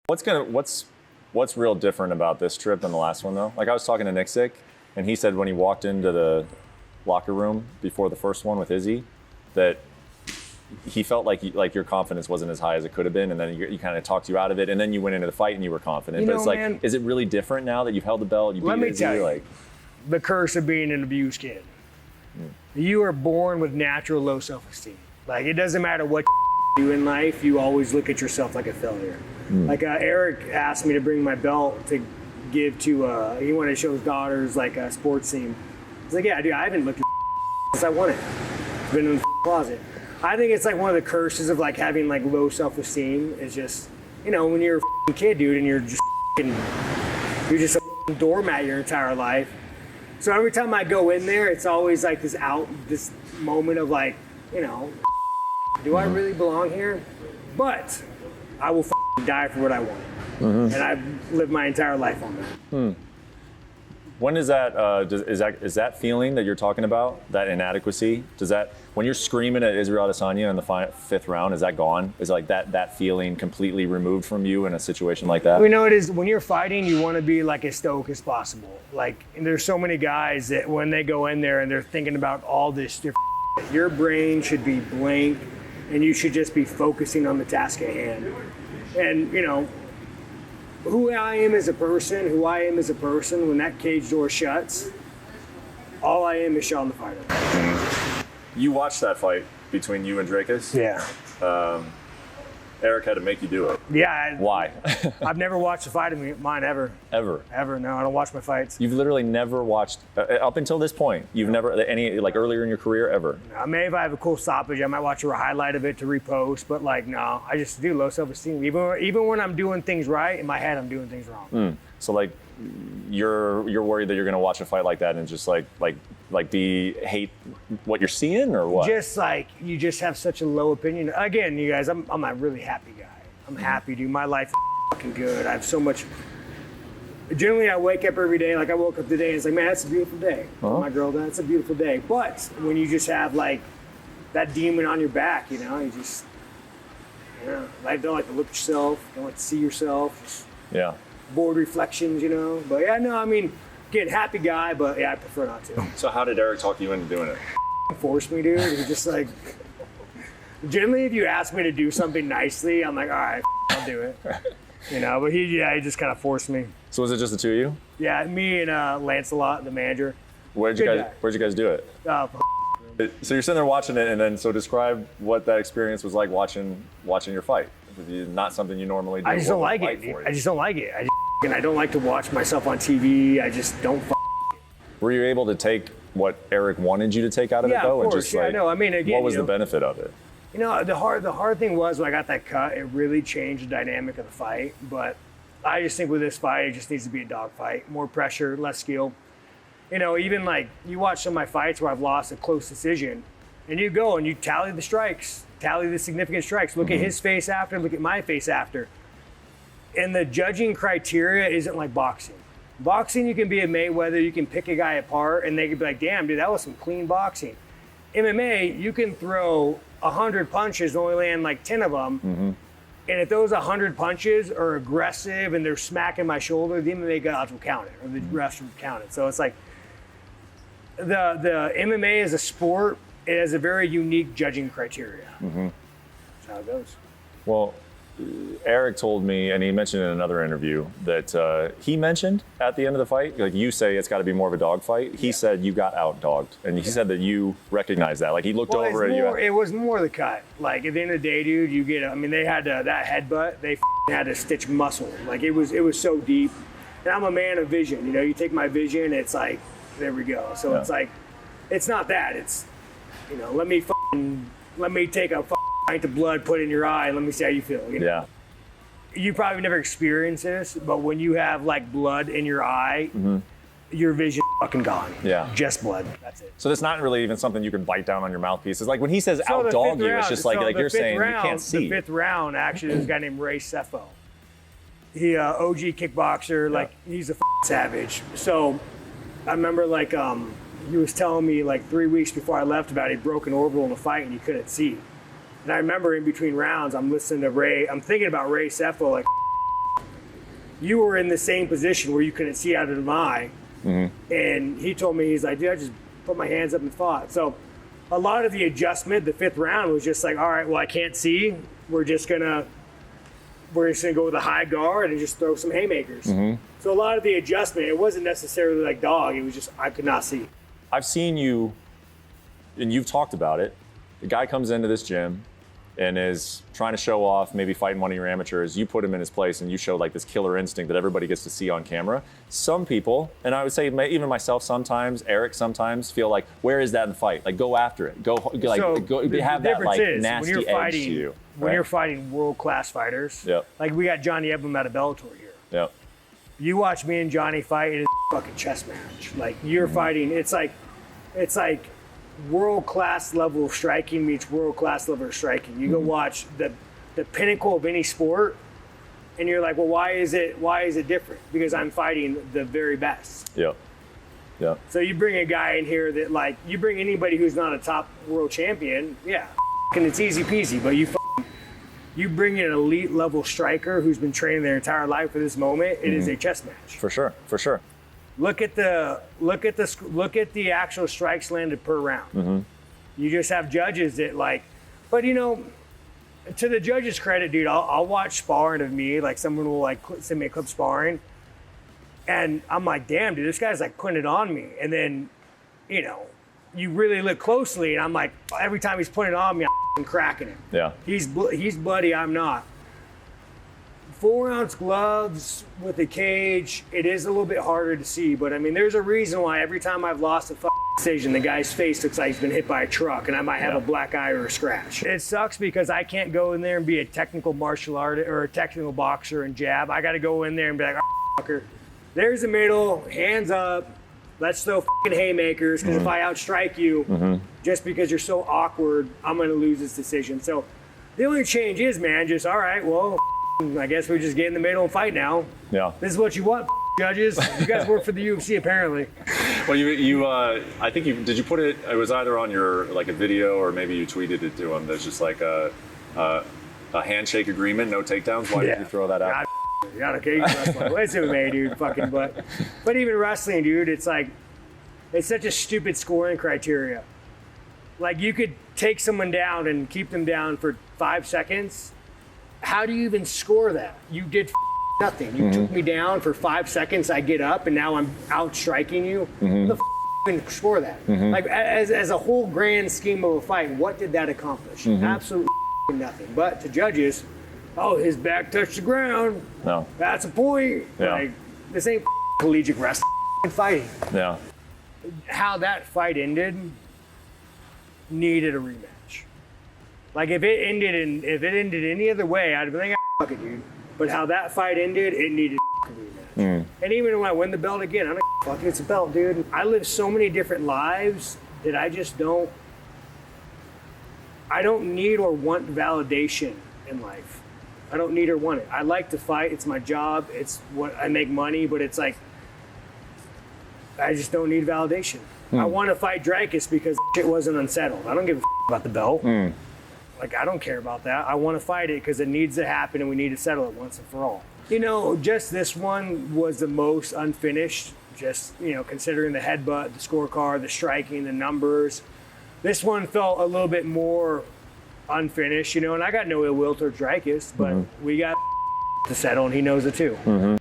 What's real different about this trip than the last one though? Like I was talking to Nick Sick, and he said when he walked into the locker room before the first one with Izzy, that he felt like your confidence wasn't as high as it could have been, and then he kind of talked you out of it, and then you went into the fight and you were confident. But it's like, man, is it really different now that you've held the belt? You let beat me Izzy, tell you, like the curse of being an abused kid. You are born with natural low self-esteem. Like it doesn't matter what you do in life, you always look at yourself like a failure. Like Eric asked me to bring my belt to give to, he wanted to show his daughters like a sports team. I was like, yeah, dude, I haven't looked at since I won it. It's been in the closet. I think it's like one of the curses of like having like low self-esteem is just, you know, when you're a kid, dude, and you're just a doormat your entire life. So every time I go in there, it's always like this moment of like, you know, do I really belong here? But I will die for what I want. And I've lived my entire life on that. When is that, is that feeling that you're talking about, that inadequacy, when you're screaming at Israel Adesanya in the fifth round, is that gone? Is like that feeling completely removed from you in a situation like that? You know, it is, when you're fighting, you want to be like as stoic as possible. Like, and there's so many guys that when they go in there and they're thinking about all this different your brain should be blank and you should just be focusing on the task at hand. And, you know, who I am as a person, when that cage door shuts, all I am is Sean the Fighter. You watched that fight between you and Dricus? Yeah. Eric had to make you do it. Yeah. Why? I've never watched a fight of mine ever. Ever? Ever, no. I don't watch my fights. You've literally never watched, up until this point, you've never, any, like earlier in your career, ever? Maybe if I have a cool stoppage, I might watch a highlight of it to repost, but like, no, I just do low self-esteem. Even when I'm doing things right, in my head, I'm doing things wrong. So like, you're worried that you're gonna watch a fight like that and just like hate what you're seeing, or what? Just like, you just have such a low opinion. Again, you guys, I'm a really happy guy. I'm happy, dude. My life is fucking good. I have so much. Generally, I wake up every day, like I woke up today and it's like, man, that's a beautiful day. My girl, that's a beautiful day. But when you just have like that demon on your back, you know, you just, like, don't like to look at yourself, don't like to see yourself. Just, yeah. Bored reflections, you know. But yeah, no, I mean, again, happy guy, but yeah, I prefer not to. So how did Eric talk you into doing it? Force me, dude. He just like, generally, if you ask me to do something nicely, I'm like, all right, I'll do it. You know, but he just kind of forced me. So was it just the two of you? Yeah, me and Lancelot, the manager. Where'd you guys do it? So you're sitting there watching it, and then so describe what that experience was like watching your fight. Not something you normally do. I just don't like it. I just don't like it. I don't like to watch myself on TV. I just don't. Were you able to take what Eric wanted you to take out of it though? Of course. And just I mean, again, what was the benefit of it? You know, the hard thing was when I got that cut, it really changed the dynamic of the fight. But I just think with this fight, it just needs to be a dog fight. More pressure, less skill. You know, even like you watch some of my fights where I've lost a close decision, and you go and you tally the strikes, tally the significant strikes. Look at his face after, look at my face after. And the judging criteria isn't like boxing. Boxing, you can be a Mayweather, you can pick a guy apart, and they could be like, damn, dude, that was some clean boxing. MMA, you can throw 100 punches, only land like 10 of them. And if those 100 punches are aggressive and they're smacking my shoulder, the MMA gods will count it, or the refs will count it. So it's like, the MMA as a sport, it has a very unique judging criteria. That's how it goes. Well, Eric told me, and he mentioned in another interview, that he mentioned at the end of the fight, like you say it's got to be more of a dog fight. He said you got out-dogged, and he said that you recognized that. Like he looked over at you. It was more the cut. Like at the end of the day, dude, you get. I mean, they had that headbutt. They had to stitch muscle. Like it was so deep. And I'm a man of vision. You know, you take my vision, it's like, there we go. So it's like, it's not that. It's, you know, let me take a pint of blood, put it in your eye, and let me see how you feel. You know? Yeah. You probably never experienced this, but when you have like blood in your eye, your vision fucking gone. Yeah. Just blood. That's it. So that's not really even something you can bite down on your mouthpiece. It's like when he says out-dog you, it's just like you're saying you can't see. The fifth round, actually, there's a guy named Ray Sefo. He OG kickboxer, like he's a savage. So I remember like he was telling me like 3 weeks before I left about he broke an orbital in a fight and he couldn't see. And I remember in between rounds, I'm listening to Ray. I'm thinking about Ray Sefo, like, you were in the same position where you couldn't see out of my eye. And he told me, he's like, dude, I just put my hands up and fought. So a lot of the adjustment, the 5th round was just like, all right, well, I can't see. We're just gonna go with a high guard and just throw some haymakers. So a lot of the adjustment, it wasn't necessarily like dog. It was just, I could not see. I've seen you, and you've talked about it. The guy comes into this gym and is trying to show off, maybe fighting one of your amateurs. You put him in his place and you show like this killer instinct that everybody gets to see on camera. Some people, and I would say even myself sometimes, Eric sometimes, feel like, where is that in the fight? Like, go after it. Go have that like nasty edge to you. When you're fighting world-class fighters, like we got Johnny Ebram out of Bellator here. You watch me and Johnny fight, it is a fucking chess match. Like you're fighting, it's like world-class level of striking meets world-class level of striking. You go watch the pinnacle of any sport, and you're like, well, why is it different? Because I'm fighting the very best. So you bring a guy in here that, like, you bring anybody who's not a top world champion, and it's easy peasy, but you bring in an elite level striker who's been training their entire life for this moment, it is a chess match. For sure. Look at the actual strikes landed per round. You just have judges that like, but you know, to the judges' credit, dude, I'll watch sparring of me. Like someone will like send me a clip sparring, and I'm like, damn, dude, this guy's like putting it on me. And then, you know, you really look closely, and I'm like, every time he's putting it on me, I'm cracking him. He's bloody, I'm not. 4-ounce gloves with a cage, it is a little bit harder to see, but I mean, there's a reason why every time I've lost a decision, the guy's face looks like he's been hit by a truck and I might have a black eye or a scratch. It sucks because I can't go in there and be a technical martial artist or a technical boxer and jab. I got to go in there and be like, fucker, there's the middle, hands up, let's throw fucking haymakers, because if I outstrike you, just because you're so awkward, I'm going to lose this decision. So the only change is, man, just, all right, well, I guess we just get in the middle and fight now. This is what you want, judges. You guys work for the UFC, apparently. Well, I think did you put it? It was either on your like a video or maybe you tweeted it to him. There's just like a handshake agreement, no takedowns. Why did you throw that out? Okay, it's MMA, dude. Fucking, but even wrestling, dude, it's like it's such a stupid scoring criteria. Like you could take someone down and keep them down for 5 seconds. How do you even score that? You did nothing. You took me down for 5 seconds. I get up and now I'm out striking you. How the even score that? Like as a whole grand scheme of a fight, what did that accomplish? Absolutely nothing. But to judges, oh, his back touched the ground. No, that's a point. Like this ain't collegiate wrestling fighting. How that fight ended needed a rematch. Like if it ended any other way, I'd be like, fuck it, dude. But how that fight ended, it needed a rematch. And even when I win the belt again, I'm like, fuck it, it's a belt, dude. I live so many different lives that I don't need or want validation in life. I don't need or want it. I like to fight. It's my job. It's what I make money, but it's like, I just don't need validation. I want to fight Dricus because shit wasn't unsettled. I don't give a about the belt. Like, I don't care about that. I want to fight it because it needs to happen and we need to settle it once and for all. You know, just this one was the most unfinished, just, you know, considering the headbutt, the scorecard, the striking, the numbers. This one felt a little bit more unfinished, you know, and I got no ill will towards Dricus, but we got to settle and he knows it too.